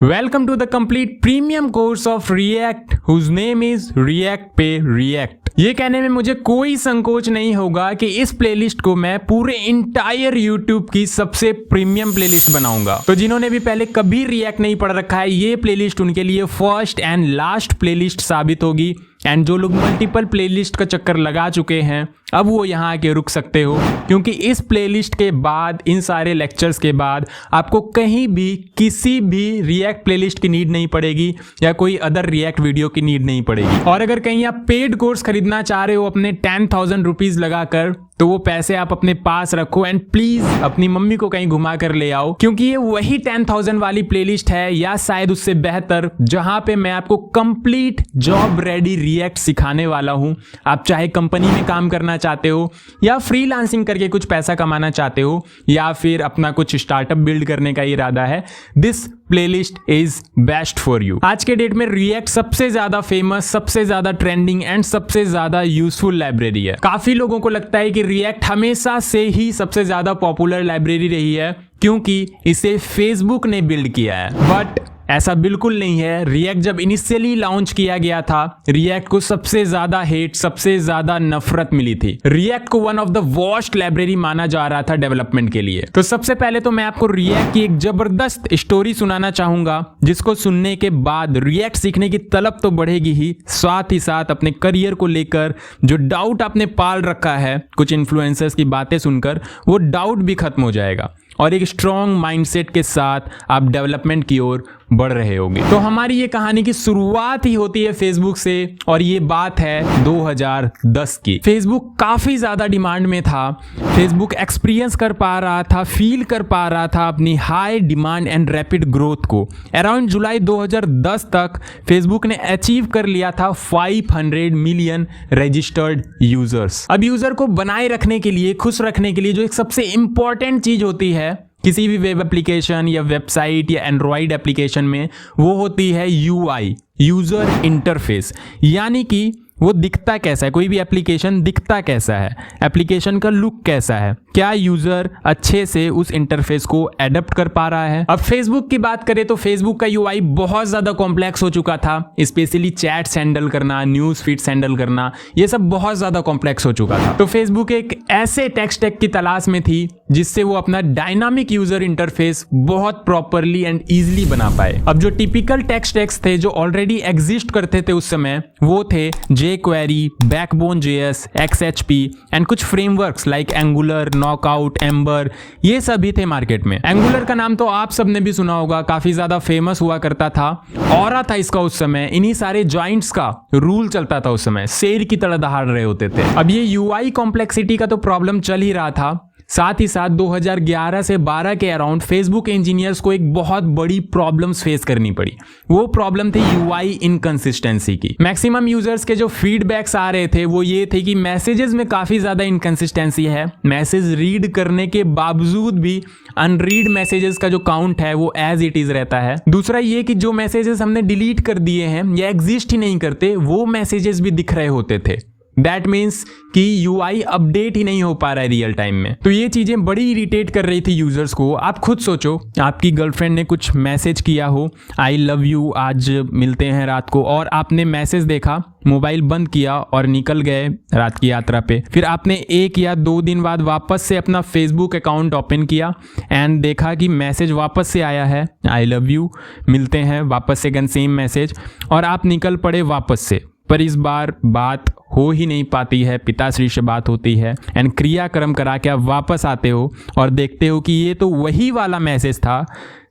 Welcome to the complete premium course of React, whose name is React Pay React। ये कहने में मुझे कोई संकोच नहीं होगा कि इस प्लेलिस्ट को मैं पूरे इंटायर यूट्यूब की सबसे प्रीमियम प्लेलिस्ट बनाऊंगा। तो जिन्होंने भी पहले कभी रिएक्ट नहीं पढ़ रखा है, ये प्लेलिस्ट उनके लिए फर्स्ट एंड लास्ट प्लेलिस्ट साबित होगी। एंड जो लोग मल्टीपल प्लेलिस्ट का चक्कर लगा चुके हैं, अब वो यहाँ आके रुक सकते हो, क्योंकि इस प्लेलिस्ट के बाद, इन सारे लेक्चर्स के बाद आपको कहीं भी किसी भी रिएक्ट प्लेलिस्ट की नीड नहीं पड़ेगी या कोई अदर रिएक्ट वीडियो की नीड नहीं पड़ेगी। और अगर कहीं आप पेड कोर्स खरीदना चाह रहे हो अपने 10,000 रुपीज लगाकर, तो वो पैसे आप अपने पास रखो एंड प्लीज अपनी मम्मी को कहीं घुमा कर ले आओ, क्योंकि ये वही 10,000 वाली प्लेलिस्ट है या शायद उससे बेहतर, जहां पे मैं आपको कंप्लीट जॉब रेडी रिएक्ट सिखाने वाला हूं। आप चाहे कंपनी में काम करना चाहते हो या फ्रीलांसिंग करके कुछ पैसा कमाना चाहते हो या फिर अपना कुछ स्टार्टअप बिल्ड करने का इरादा है, this playlist is best for you. आज के डेट में रिएक्ट सबसे ज्यादा फेमस, सबसे ज्यादा ट्रेंडिंग एंड सबसे ज्यादा यूजफुल लाइब्रेरी है। काफी लोगों को लगता है कि रिएक्ट हमेशा से ही सबसे ज्यादा पॉपुलर लाइब्रेरी रही है क्योंकि इसे फेसबुक ने बिल्ड किया है, बट ऐसा बिल्कुल नहीं है। रिएक्ट जब इनिशियली लॉन्च किया गया था, रिएक्ट को सबसे ज्यादा हेट, सबसे ज्यादा नफरत मिली थी। रिएक्ट को one of the worst library माना जा रहा था डेवलपमेंट के लिए। तो सबसे पहले तो मैं आपको रिएक्ट की एक जबरदस्त स्टोरी सुनाना चाहूंगा, जिसको सुनने के बाद रिएक्ट सीखने की तलब तो बढ़ेगी ही साथ अपने करियर को लेकर जो डाउट आपने पाल रखा है कुछ इन्फ्लुएंसर्स की बातें सुनकर, वो डाउट भी खत्म हो जाएगा और एक स्ट्रॉन्ग माइंडसेट के साथ आप डेवलपमेंट की ओर बढ़ रहे होंगे। तो हमारी ये कहानी की शुरुआत ही होती है फेसबुक से, और ये बात है 2010 की। फेसबुक काफी ज्यादा डिमांड में था। फेसबुक एक्सपीरियंस कर पा रहा था, फील कर पा रहा था अपनी high demand and rapid growth को। अराउंड जुलाई 2010 तक फेसबुक ने अचीव कर लिया था 500 मिलियन रजिस्टर्ड यूजर्स। अब यूजर को बनाए रखने के लिए, खुश रखने के लिए जो एक सबसे इंपॉर्टेंट चीज होती है किसी भी वेब एप्लीकेशन या वेबसाइट या एंड्रॉइड एप्लीकेशन में, वो होती है यूआई, यूजर इंटरफेस। यानी कि वो दिखता कैसा है, कोई भी एप्लीकेशन दिखता कैसा है, एप्लीकेशन का लुक कैसा है, क्या यूजर अच्छे से उस इंटरफेस को एडप्ट कर पा रहा है। अब फेसबुक की बात करें तो फेसबुक का यूआई बहुत ज्यादा कॉम्प्लेक्स हो चुका था। स्पेशली चैट्स हैंडल करना, न्यूज फीड्स हैंडल करना, ये सब बहुत ज्यादा कॉम्प्लेक्स हो चुका था। तो फेसबुक एक ऐसे टेक स्टैक की तलाश में थी जिससे वो अपना डायनामिक यूजर इंटरफेस बहुत प्रॉपरली एंड इजिली बना पाए। अब जो टिपिकल टेक स्टैक्स थे जो ऑलरेडी एग्जिस्ट करते थे उस समय, वो थे jQuery, Backbone.js, XHP एंड कुछ frameworks like angular, knockout, amber, ये सभी थे मार्केट में। एंगुलर का नाम तो आप सबने भी सुना होगा, काफी ज्यादा फेमस हुआ करता था। ऑरा था इसका उस समय, इन्हीं सारे जॉइंट्स का रूल चलता था उस समय, शेर की तरह दहाड़ रहे होते थे। अब ये यूआई कॉम्प्लेक्सिटी का तो प्रॉब्लम चल ही रहा था, साथ ही साथ 2011 से 12 के अराउंड फेसबुक इंजीनियर्स को एक बहुत बड़ी प्रॉब्लम्स फेस करनी पड़ी। वो प्रॉब्लम थी यूआई इनकंसिस्टेंसी की। मैक्सिमम यूजर्स के जो फीडबैक्स आ रहे थे वो ये थे कि मैसेजेस में काफी ज्यादा इनकंसिस्टेंसी है, मैसेज रीड करने के बावजूद भी अनरीड मैसेजेस का जो काउंट है वो एज इट इज रहता है। दूसरा ये कि जो मैसेजेस हमने डिलीट कर दिए हैं या एग्जिस्ट ही नहीं करते, वो मैसेजेस भी दिख रहे होते थे। दैट मीन्स कि यूआई अपडेट ही नहीं हो पा रहा है रियल टाइम में। तो ये चीजें बड़ी इरिटेट कर रही थी यूजर्स को। आप खुद सोचो, आपकी गर्लफ्रेंड ने कुछ मैसेज किया हो, आई लव यू, आज मिलते हैं रात को, और आपने मैसेज देखा, मोबाइल बंद किया और निकल गए रात की यात्रा पे। फिर आपने 1 या 2 दिन बाद वापस से अपना फेसबुक अकाउंट ओपन किया एंड देखा कि मैसेज वापस से आया है, आई लव यू, मिलते हैं, वापस से अगेन सेम मैसेज, और आप निकल पड़े वापस से। पर इस बार बात हो ही नहीं पाती है, पिताश्री से बात होती है एंड क्रियाक्रम करा के आप वापस आते हो और देखते हो कि ये तो वही वाला मैसेज था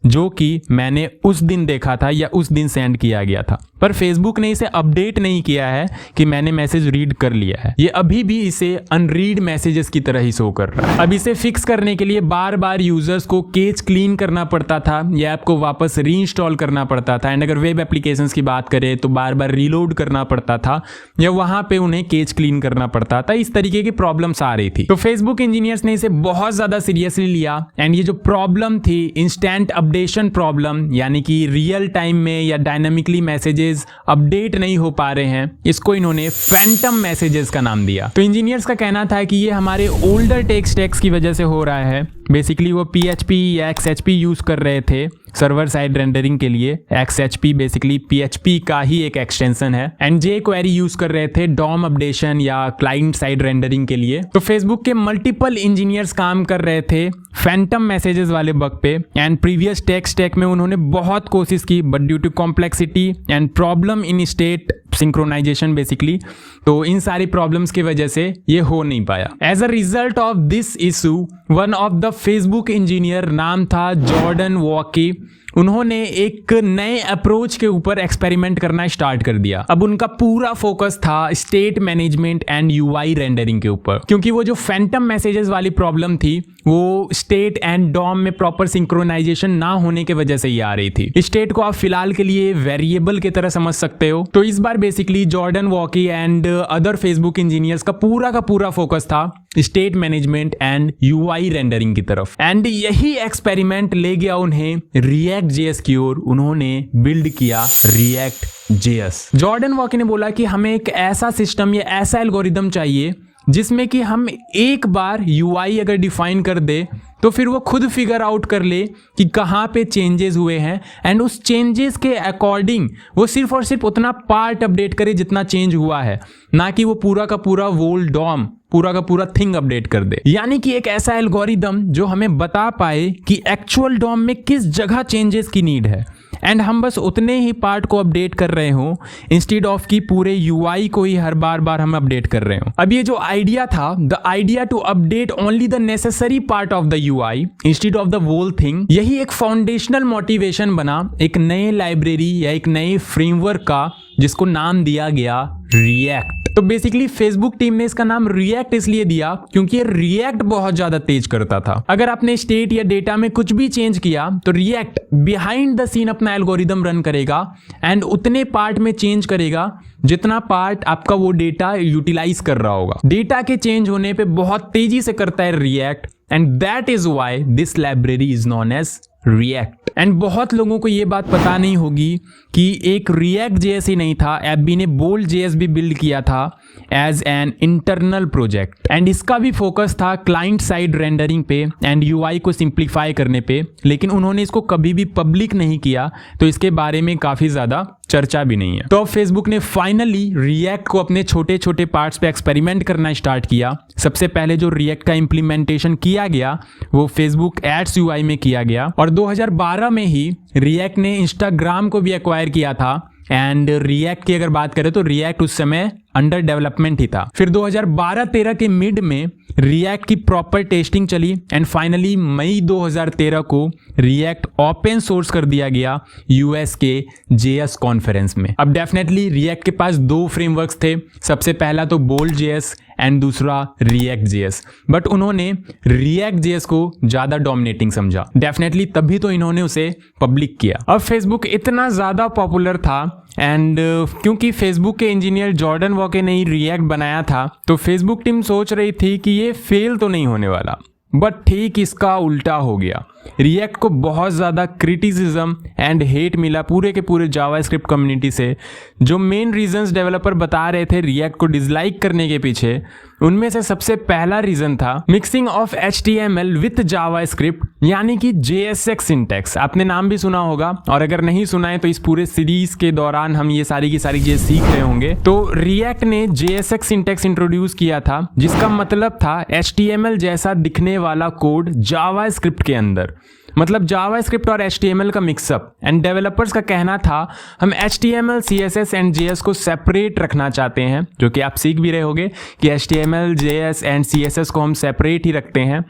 जो कि मैंने उस दिन देखा था या उस दिन सेंड किया गया था। पर फेसबुक ने इसे अपडेट नहीं किया है कि मैंने मैसेज रीड कर लिया है, ये अभी भी इसे अनरीड मैसेजेस की तरह ही शो कर रहा है। अब इसे फिक्स करने के लिए बार बार यूजर्स को केच क्लीन करना पड़ता था या ऐप को वापस रीइंस्टॉल करना पड़ता था। एंड अगर वेब एप्लीकेशंस की बात करें तो बार बार रीलोड करना पड़ता था या वहां पे उन्हें केच क्लीन करना पड़ता था। इस तरीके की प्रॉब्लम्स आ रही थी। तो फेसबुक इंजीनियर्स ने इसे बहुत ज्यादा सीरियसली लिया एंड ये जो प्रॉब्लम थी, इंस्टेंट अपडेशन प्रॉब्लम, यानी कि रियल टाइम में या डायनामिकली मैसेजेस अपडेट नहीं हो पा रहे हैं, इसको इन्होंने फैंटम मैसेजेस का नाम दिया। तो इंजीनियर्स का कहना था कि ये हमारे ओल्डर टेक स्टैक्स की वजह से हो रहा है। बेसिकली वो PHP या XHP यूज कर रहे थे सर्वर साइड रेंडरिंग के लिए। XHP बेसिकली PHP का ही एक एक्सटेंशन है। एंड jQuery यूज कर रहे थे DOM अपडेशन या क्लाइंट साइड रेंडरिंग के लिए। तो फेसबुक के मल्टीपल इंजीनियर्स काम कर रहे थे फैंटम मैसेजेस वाले बग पे। एंड प्रीवियस टेक स्टैक में उन्होंने बहुत कोशिश की, but due to complexity and problem in state synchronization basically, तो इन सारी प्रॉब्लम्स की वजह से ये हो नहीं पाया। As a result of this issue, one of the Facebook engineer, नाम था जॉर्डन वॉकी, उन्होंने एक नए अप्रोच के ऊपर एक्सपेरिमेंट करना स्टार्ट कर दिया। अब उनका पूरा फोकस था state management and UI rendering के ऊपर, क्योंकि वो जो फैंटम मैसेजेस वाली प्रॉब्लम थी वो स्टेट एंड DOM में प्रॉपर सिंक्रोनाइजेशन ना होने की वजह से ही आ रही थी। स्टेट को आप फिलहाल के लिए वेरिएबल की तरह समझ सकते हो। तो इस बार basically Jordan Walke and other Facebook engineers का पूरा फोकस था state management and UI rendering की तरफ। एंड यही एक्सपेरिमेंट ले गया उन्हें React.js की ओर। उन्होंने बिल्ड किया React.js। जॉर्डन वॉकी ने बोला कि हमें एक ऐसा सिस्टम या ऐसा एल्गोरिदम चाहिए जिसमें कि हम एक बार UI अगर डिफाइन कर दे तो फिर वो खुद फिगर आउट कर ले कि कहाँ पे चेंजेस हुए हैं, एंड उस चेंजेस के अकॉर्डिंग वो सिर्फ और सिर्फ उतना पार्ट अपडेट करे जितना चेंज हुआ है, ना कि वो पूरा का पूरा वोल DOM पूरा का पूरा थिंग अपडेट कर दे। यानी कि एक ऐसा एल्गोरिदम जो हमें बता पाए कि एक्चुअल DOM में किस जगह चेंजेस की नीड है, एंड हम बस उतने ही पार्ट को अपडेट कर रहे हो इंस्टेड ऑफ कि पूरे UI को ही हर बार हम अपडेट कर रहे हो। अब ये जो आइडिया था, the idea to update only the necessary part of the UI instead of the whole thing, यही एक फाउंडेशनल मोटिवेशन बना एक नए लाइब्रेरी या एक नए फ्रेमवर्क का, जिसको नाम दिया गया React। तो बेसिकली फेसबुक टीम ने इसका नाम React इसलिए दिया क्योंकि ये React बहुत ज्यादा तेज करता था। अगर आपने स्टेट या डेटा में कुछ भी चेंज किया तो React बिहाइंड द सीन अपना एल्गोरिदम रन करेगा एंड उतने पार्ट में चेंज करेगा जितना पार्ट आपका वो डेटा यूटिलाइज कर रहा होगा। डेटा के चेंज होने पे बहुत तेजी से करता है React, and that is why this library is known as React। And बहुत लोगों को ये बात पता नहीं होगी कि एक React.js ही नहीं था, एबी ने Bolt.js भी बिल्ड किया था as an internal project, and इसका भी फोकस था क्लाइंट साइड रेंडरिंग पे एंड UI को सिंप्लीफाई करने पे, लेकिन उन्होंने इसको कभी भी पब्लिक नहीं किया, तो इसके बारे में काफी ज्यादा चर्चा भी नहीं है। तो अब फेसबुक ने फाइनली React को अपने छोटे छोटे पार्ट्स पे एक्सपेरिमेंट करना स्टार्ट किया। सबसे पहले जो React का इम्प्लीमेंटेशन किया गया वो फेसबुक एड्स UI में किया गया, और 2012 में ही React ने इंस्टाग्राम को भी एक्वायर किया था। एंड React की अगर बात करें तो React उस समय अंडर डेवलपमेंट ही था। फिर 2012-13 के मिड में React की प्रॉपर टेस्टिंग चली, एंड फाइनली मई 2013 को React ओपन सोर्स कर दिया गया US के JS कॉन्फ्रेंस में। अब डेफिनेटली React के पास दो फ्रेमवर्क्स थे, सबसे पहला तो Bolt.js एंड दूसरा React.js, बट उन्होंने React.js को ज्यादा डोमिनेटिंग समझा। डेफिनेटली तभी तो इन्होंने उसे पब्लिक किया। अब फेसबुक इतना ज्यादा पॉपुलर था, एंड क्योंकि फेसबुक के इंजीनियर जॉर्डन वॉके ने ही React बनाया था, तो फेसबुक टीम सोच रही थी कि ये फेल तो नहीं होने वाला, बट ठीक इसका उल्टा हो गया। React को बहुत ज़्यादा क्रिटिसिज्म एंड हेट मिला पूरे के पूरे जावास्क्रिप्ट कम्युनिटी से। जो मेन रीजंस डेवलपर बता रहे थे React को डिसलाइक करने के पीछे, उनमें से सबसे पहला रीजन था mixing of HTML with JavaScript, यानी कि JSX सिंटैक्स। आपने नाम भी सुना होगा, और अगर नहीं सुना है तो इस पूरे सीरीज के दौरान हम ये सारी की सारी चीजें सीख रहे होंगे। तो React ने JSX सिंटैक्स इंट्रोड्यूस किया था, जिसका मतलब था HTML जैसा दिखने वाला कोड जावास्क्रिप्ट के अंदर, मतलब जावास्क्रिप्ट और HTML का मिक्सअप। एंड डेवलपर्स का कहना था हम HTML, CSS एंड JS को सेपरेट रखना चाहते हैं, जो कि आप सीख भी रहे होंगे कि HTML, JS एंड CSS को हम सेपरेट ही रखते हैं।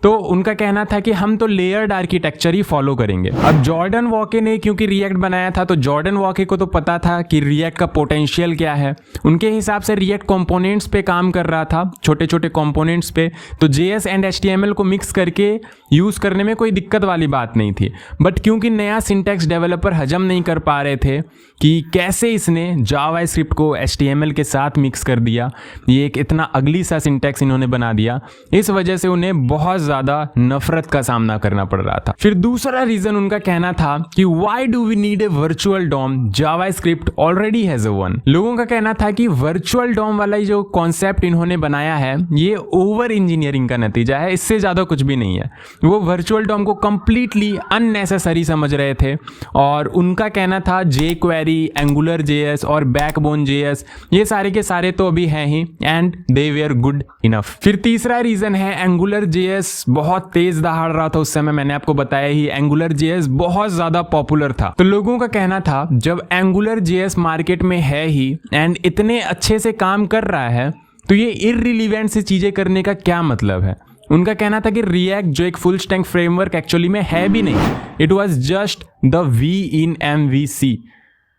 तो उनका कहना था कि हम तो लेयर्ड आर्किटेक्चर ही फॉलो करेंगे। अब जॉर्डन वॉके ने क्योंकि React बनाया था, तो जॉर्डन वॉके को तो पता था कि React का पोटेंशियल क्या है। उनके हिसाब से React कंपोनेंट्स पे काम कर रहा था, छोटे छोटे कंपोनेंट्स पे, तो JS एंड HTML को मिक्स करके यूज करने में कोई दिक्कत वाली बात नहीं थी। बट क्योंकि नया सिंटैक्स डेवलपर हजम नहीं कर पा रहे थे कि कैसे इसने जावास्क्रिप्ट को HTML के साथ मिक्स कर दिया, ये एक इतना अगली सा सिंटैक्स इन्होंने बना दिया, इस वजह से उन्हें बहुत ज्यादा नफरत का सामना करना पड़ रहा था। फिर दूसरा रीजन उनका कहना था कि why do we need a virtual DOM, JavaScript already has a one. लोगों का कहना था कि वर्चुअल DOM वाला जो कॉन्सेप्ट इन्होंने बनाया है ये ओवर इंजीनियरिंग का नतीजा है, इससे ज्यादा कुछ भी नहीं है। वो वर्चुअल DOM को कंप्लीटली अननेसेसरी समझ रहे थे और उनका कहना था jQuery, एंगुलर JS और बैकबोन JS ये सारे के सारे तो अभी हैं ही and they were good enough. फिर तीसरा रीजन है एंगुलर JS बहुत तेज दहाड़ रहा था उस समय, मैंने आपको बताया ही एंगुलर JS बहुत ज्यादा पॉपुलर था। तो लोगों का कहना था जब एंगुलर JS मार्केट में है ही एंड इतने अच्छे से काम कर रहा है तो ये इररिलेवेंट सी चीजें करने का क्या मतलब है। उनका कहना था कि रिएक्ट जो एक फुल स्टैक फ्रेमवर्क एक्चुअली में है भी नहीं, it was just the V in MVC।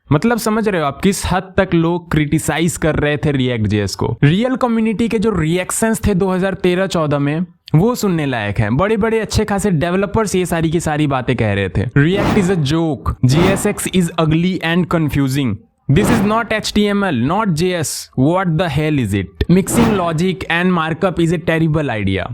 मतलब समझ रहे हो आप किस हद तक लोग क्रिटिसाइज कर रहे थे रिएक्ट JS को। रियल कम्युनिटी के जो रिएक्शंस थे 2013-14 में वो सुनने लायक हैं। बड़े बड़े अच्छे खासे डेवलपर्स ये सारी की सारी बातें कह रहे थे। React is a joke, JSX is ugly and confusing, this is not HTML, not JS, what the hell is it? Mixing logic and markup is a terrible idea.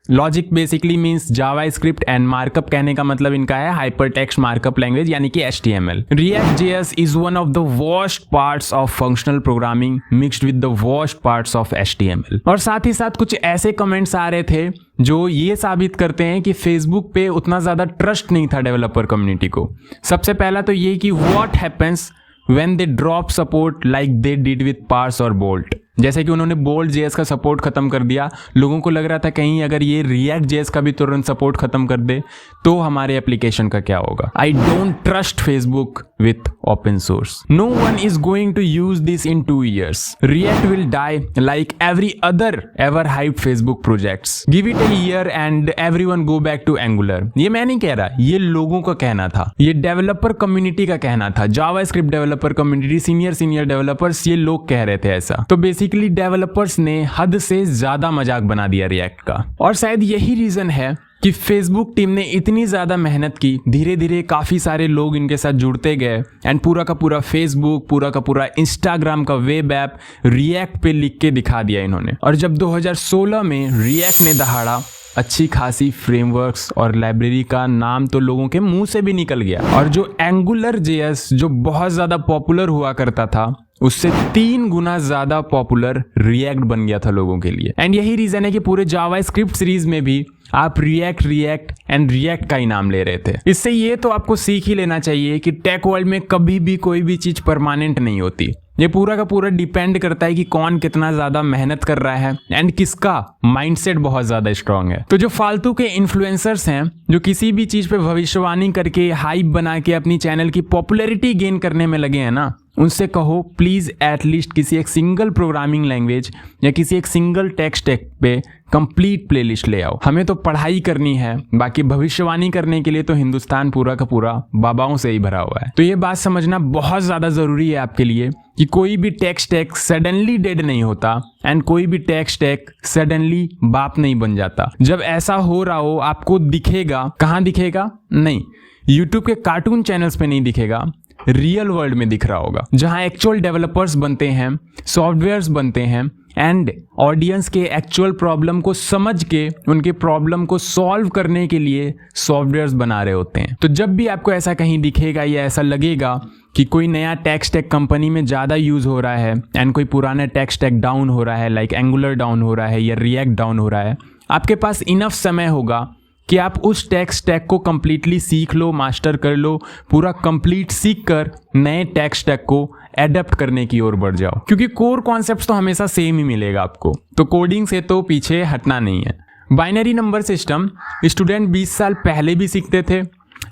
Logic basically means JavaScript and markup कहने का मतलब इनका है hypertext markup language यानी कि HTML. React.js is one of the worst parts of functional programming mixed with the worst parts of HTML. और साथ ही साथ कुछ ऐसे कमेंट्स आ रहे थे जो ये साबित करते हैं कि फेसबुक पे उतना ज़्यादा ट्रस्ट नहीं था डेवलपर कम्युनिटी को। सबसे पहला तो ये कि what happens when they drop support like they did with parse और bolt। जैसे कि उन्होंने बोल्ट JS का सपोर्ट खत्म कर दिया, लोगों को लग रहा था कहीं अगर ये रिएक्ट JS का भी तुरंत सपोर्ट खत्म कर दे तो हमारे एप्लीकेशन का क्या होगा। I don't trust Facebook with open source, no one is going to use this in 2 years। React will die like every other ever hype Facebook projects, give it a year and everyone go back to Angular. ये मैं नहीं कह रहा, ये लोगों का कहना था, ये डेवलपर कम्युनिटी का कहना था, JavaScript developer community, senior developers, ये लोग कह रहे थे ऐसा। तो बेसिकली डेवलपर्स ने हद से ज्यादा मजाक बना दिया रिएक्ट का। और शायद यही रीजन है कि फेसबुक टीम ने इतनी ज्यादा मेहनत की, धीरे धीरे काफी सारे लोग इनके साथ जुड़ते गए एंड पूरा का पूरा फेसबुक, पूरा का पूरा इंस्टाग्राम का वेब ऐप रिएक्ट पे लिख के दिखा दिया इन्होंने। और जब 2016 में रिएक्ट ने दहाड़ा, अच्छी खासी फ्रेमवर्क्स और लाइब्रेरी का नाम तो लोगों के मुंह से भी निकल गया। और जो एंगुलर JS जो बहुत ज्यादा पॉपुलर हुआ करता था उससे 3 गुना ज्यादा पॉपुलर रिएक्ट बन गया था लोगों के लिए। एंड यही रीजन है कि पूरे जावास्क्रिप्ट सीरीज में भी आप रिएक्ट एंड रिएक्ट का ही नाम ले रहे थे। इससे ये तो आपको सीख ही लेना चाहिए कि टेक वर्ल्ड में कभी भी कोई भी चीज परमानेंट नहीं होती। ये पूरा का पूरा डिपेंड करता है कि कौन कितना ज्यादा मेहनत कर रहा है एंड किसका माइंडसेट बहुत ज्यादा स्ट्रांग है। तो जो फालतू के इन्फ्लुएंसर्स हैं जो किसी भी चीज पे भविष्यवाणी करके हाइप बना के अपनी चैनल की पॉपुलैरिटी गेन करने में लगे हैं ना, उनसे कहो प्लीज एटलीस्ट किसी एक सिंगल प्रोग्रामिंग लैंग्वेज या किसी एक सिंगल टेक स्टैक पे कंप्लीट प्लेलिस्ट ले आओ। हमें तो पढ़ाई करनी है, बाकी भविष्यवाणी करने के लिए तो हिंदुस्तान पूरा का पूरा बाबाओं से ही भरा हुआ है। तो ये बात समझना बहुत ज्यादा जरूरी है आपके लिए कि कोई भी टेक स्टैक सडनली डेड नहीं होता एंड कोई भी टेक स्टैक सडनली बाप नहीं बन जाता। जब ऐसा हो रहा हो आपको दिखेगा, कहाँ दिखेगा? नहीं, यूट्यूब के कार्टून चैनल्स पे नहीं दिखेगा, रियल वर्ल्ड में दिख रहा होगा, जहां एक्चुअल डेवलपर्स बनते हैं, सॉफ्टवेयर्स बनते हैं एंड ऑडियंस के एक्चुअल प्रॉब्लम को समझ के उनके प्रॉब्लम को सॉल्व करने के लिए सॉफ्टवेयर्स बना रहे होते हैं। तो जब भी आपको ऐसा कहीं दिखेगा या ऐसा लगेगा कि कोई नया टेक स्टैक कंपनी में ज़्यादा यूज़ हो रहा है एंड कोई पुराना टेक स्टैक डाउन हो रहा है, लाइक एंगुलर डाउन हो रहा है या रिएक्ट डाउन हो रहा है, आपके पास इनफ समय होगा कि आप उस टेक स्टैक को कंप्लीटली सीख लो, मास्टर कर लो, पूरा कंप्लीट सीख कर नए टेक स्टैक को एडप्ट करने की ओर बढ़ जाओ, क्योंकि कोर कॉन्सेप्ट्स तो हमेशा सेम ही मिलेगा आपको। तो कोडिंग से तो पीछे हटना नहीं है। बाइनरी नंबर सिस्टम स्टूडेंट 20 साल पहले भी सीखते थे,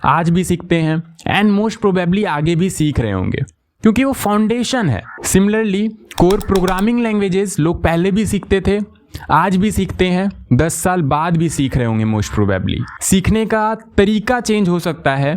आज भी सीखते हैं एंड मोस्ट प्रोबेबली आगे भी सीख रहे होंगे, क्योंकि वो फाउंडेशन है। सिमिलरली कोर प्रोग्रामिंग लैंग्वेजेस लोग पहले भी सीखते थे, आज भी सीखते हैं, 10 साल बाद भी सीख रहे होंगे मोस्ट प्रोबेबली। सीखने का तरीका चेंज हो सकता है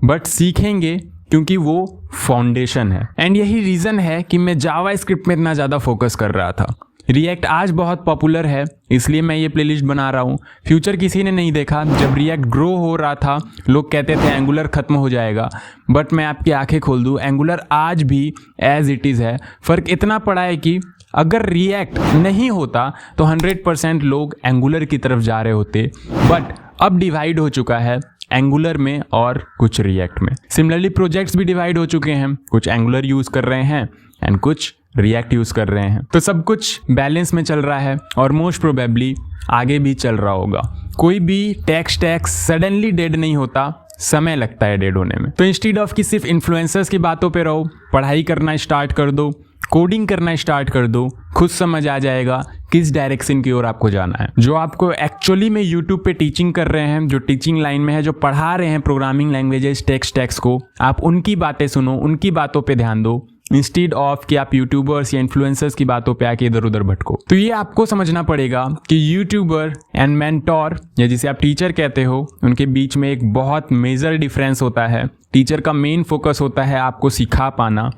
बट सीखेंगे क्योंकि वो फाउंडेशन है। एंड यही रीज़न है कि मैं जावास्क्रिप्ट में इतना ज़्यादा फोकस कर रहा था। रिएक्ट आज बहुत पॉपुलर है इसलिए मैं ये प्लेलिस्ट बना रहा हूँ। फ्यूचर किसी ने नहीं देखा, जब रिएक्ट ग्रो हो रहा था लोग कहते थे एंगुलर खत्म हो जाएगा, बट मैं आपकी आंखें खोल दूँ, एंगुलर आज भी एज इट इज़ है। फ़र्क इतना पड़ा है कि अगर रिएक्ट नहीं होता तो 100% लोग एंगुलर की तरफ जा रहे होते, बट अब डिवाइड हो चुका है एंगुलर में और कुछ रिएक्ट में। सिमिलरली प्रोजेक्ट्स भी डिवाइड हो चुके हैं, कुछ एंगुलर यूज कर रहे हैं एंड कुछ रिएक्ट यूज कर रहे हैं। तो सब कुछ बैलेंस में चल रहा है और मोस्ट प्रोबेबली आगे भी चल रहा होगा। कोई भी टेक स्टैक सडनली डेड नहीं होता, समय लगता है डेड होने में। तो इंस्टीड ऑफ कि सिर्फ इन्फ्लुएंसर्स की बातों पे रहो, पढ़ाई करना स्टार्ट कर दो, कोडिंग करना स्टार्ट कर दो, खुद समझ आ जाएगा किस डायरेक्शन की ओर आपको जाना है। जो आपको एक्चुअली में यूट्यूब पे टीचिंग कर रहे हैं, जो टीचिंग लाइन में है, जो पढ़ा रहे हैं प्रोग्रामिंग लैंग्वेजेस, टेक स्टैक्स को, आप उनकी बातें सुनो, उनकी बातों पे ध्यान दो, इंस्टीड ऑफ कि आप यूट्यूबर्स या इन्फ्लुएंसर्स की बातों पे आके इधर उधर भटको। तो ये आपको समझना पड़ेगा कि यूट्यूबर एंड मेंटोर या जिसे आप टीचर कहते हो, उनके बीच में एक बहुत मेजर डिफरेंस होता है। टीचर का मेन फोकस होता है आपको सिखा पाना,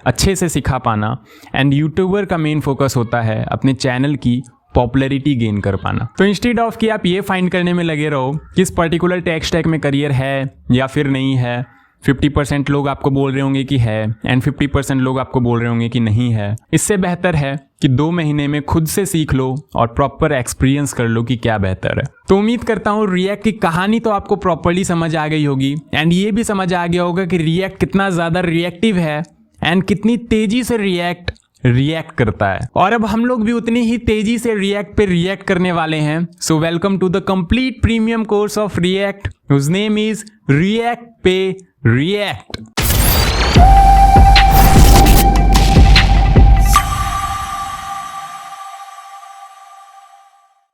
अच्छे से सिखा पाना, एंड यूट्यूबर का मेन फोकस होता है अपने चैनल की पॉपुलैरिटी गेन कर पाना। तो इंस्टीड ऑफ कि आप ये फाइंड करने में लगे रहो किस पर्टिकुलर टेक स्टैक में करियर है या फिर नहीं है, 50% लोग आपको बोल रहे होंगे कि है एंड 50% लोग आपको बोल रहे होंगे कि नहीं है, इससे बेहतर है कि 2 महीने में खुद से सीख लो और प्रॉपर एक्सपीरियंस कर लो कि क्या बेहतर है। तो उम्मीद करता हूँ रिएक्ट की कहानी तो आपको प्रॉपरली समझ आ गई होगी एंड ये भी समझ आ गया होगा कि रिएक्ट कितना ज़्यादा रिएक्टिव है एंड कितनी तेजी से रिएक्ट करता है। और अब हम लोग भी उतनी ही तेजी से रिएक्ट पे रिएक्ट करने वाले हैं। So welcome to the complete premium course of React whose name is React पे रिएक्ट।